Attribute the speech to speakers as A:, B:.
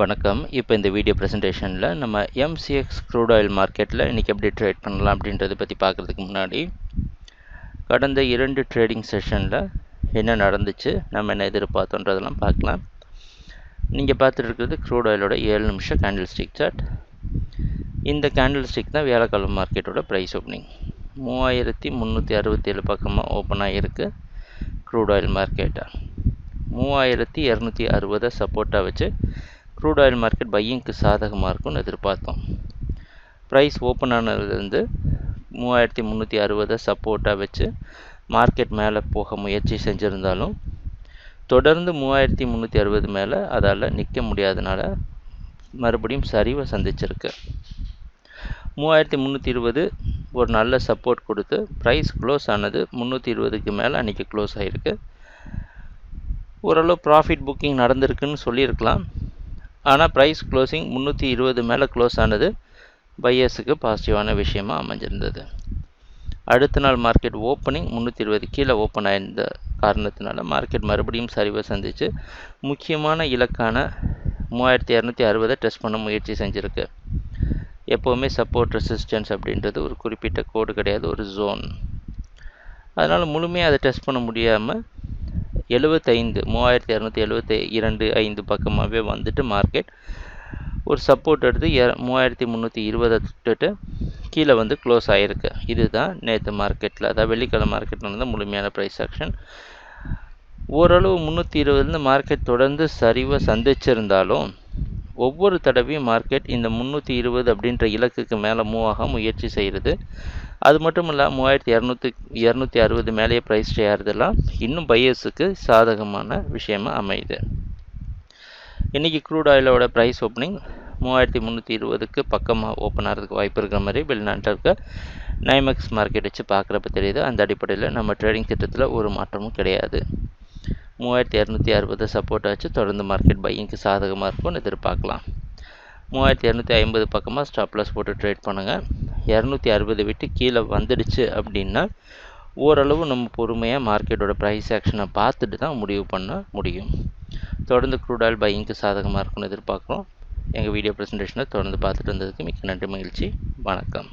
A: வணக்கம். இப்போ இந்த வீடியோ ப்ரெசன்டேஷனில் நம்ம MCX க்ரூட் ஆயில் மார்க்கெட்டில் இன்றைக்கி எப்படி ட்ரேட் பண்ணலாம் அப்படின்றத பற்றி பார்க்குறதுக்கு முன்னாடி கடந்த 2 ட்ரேடிங் செஷனில் என்ன நடந்துச்சு, நம்ம என்ன எதிர்பார்த்தோன்றதெல்லாம் பார்க்கலாம். நீங்கள் பார்த்துட்டு இருக்கிறது க்ரூட் ஆயிலோட 7 நிமிஷம் கேண்டில் ஸ்டிக் சார்ட். இந்த கேண்டில் ஸ்டிக் தான் வியாழக்கிழமை மார்க்கெட்டோட ப்ரைஸ் ஓப்பனிங் 3367 பக்கமாக ஓப்பன் ஆகிருக்கு. க்ரூட் ஆயில் மார்க்கெட்டை 3260 சப்போர்ட்டாக வச்சு க்ரூட் ஆயில் மார்க்கெட் பையிங்க்கு சாதகமாக இருக்கும்னு எதிர்பார்த்தோம். ப்ரைஸ் ஓப்பன் ஆனதுலேருந்து 3360 சப்போர்ட்டாக வச்சு மார்க்கெட் மேலே போக முயற்சி செஞ்சுருந்தாலும் தொடர்ந்து 3360 மேலே அதால் நிற்க முடியாதனால மறுபடியும் சரிவை சந்திச்சிருக்கு. 3320 ஒரு நல்ல சப்போர்ட் கொடுத்து ப்ரைஸ் க்ளோஸ் ஆனது 320க்கு மேலே அன்றைக்கி க்ளோஸ் ஆகிருக்கு. ஓரளவு ப்ராஃபிட் புக்கிங் நடந்திருக்குன்னு சொல்லியிருக்கலாம். ஆனால் ப்ரைஸ் க்ளோசிங் 320 மேலே க்ளோஸ் ஆனது பையர்ஸுக்கு பாசிட்டிவான விஷயமாக அமைஞ்சிருந்தது. அடுத்த நாள் மார்க்கெட் ஓப்பனிங் 320 கீழே ஓப்பன் ஆயிருந்த காரணத்தினால மார்க்கெட் மறுபடியும் சரிவை சந்தித்து முக்கியமான இலக்கான 3260 டெஸ்ட் பண்ண முயற்சி செஞ்சுருக்கு. எப்போவுமே சப்போர்ட் ரெசிஸ்டன்ஸ் அப்படின்றது ஒரு குறிப்பிட்ட கோடு கிடையாது, ஒரு ஜோன். அதனால் முழுமையாக அதை டெஸ்ட் பண்ண முடியாமல் 3272 பக்கமாகவே வந்துட்டு மார்க்கெட் ஒரு சப்போர்ட் எடுத்து 3320 தொட்டுட்டு கீழே வந்து க்ளோஸ் ஆகிருக்கு. இதுதான் நேற்று மார்க்கெட்டில், அதாவது வெள்ளிக்கிழமை மார்க்கெட்டில் இருந்த முழுமையான ப்ரைஸ் ஆக்ஷன். ஓரளவு 320 மார்க்கெட் தொடர்ந்து சரிவை சந்திச்சிருந்தாலும் ஒவ்வொரு தடவையும் மார்க்கெட் இந்த 320 அப்படின்ற இலக்குக்கு மேலே மூவ் ஆக முயற்சி செய்கிறது. அது மட்டும் இல்லாமல் 3260 மேலேயே ப்ரைஸ் ஸ்டே ஆகிறதுலாம் இன்னும் பையர்ஸுக்கு சாதகமான விஷயமாக அமையுது. இன்றைக்கி க்ரூட் ஆயிலோட ப்ரைஸ் ஓப்பனிங் 3320க்கு பக்கமாக ஓப்பன் ஆகிறதுக்கு வாய்ப்பு இருக்கிற மாதிரி வெளிநாட்டில் இருக்க நைமெக்ஸ் மார்க்கெட் வச்சு பார்க்குறப்ப தெரியுது. அந்த அடிப்படையில் நம்ம ட்ரேடிங் திட்டத்தில் ஒரு மாற்றமும் கிடையாது. 3260 சப்போர்ட் வச்சு தொடர்ந்து மார்க்கெட் பையிங்க்கு சாதகமாக இருக்கும்னு எதிர்பார்க்கலாம். 3250 பக்கமாக ஸ்டாப் லாஸ் போட்டு ட்ரேட் பண்ணுங்கள். 260 விட்டு கீழே வந்துடுச்சு அப்படின்னா ஓரளவு நம்ம பொறுமையாக மார்க்கெட்டோட ப்ரைஸ் ஆக்ஷனை பார்த்துட்டு தான் முடிவு பண்ண முடியும். தொடர்ந்து க்ரூட் ஆயில் பையிங்க்கு சாதகமாக இருக்கும்னு எதிர்பார்க்குறோம். எங்கள் வீடியோ ப்ரெசன்டேஷனை தொடர்ந்து பார்த்துட்டு வந்ததுக்கு மிக்க நன்றி, மகிழ்ச்சி, வணக்கம்.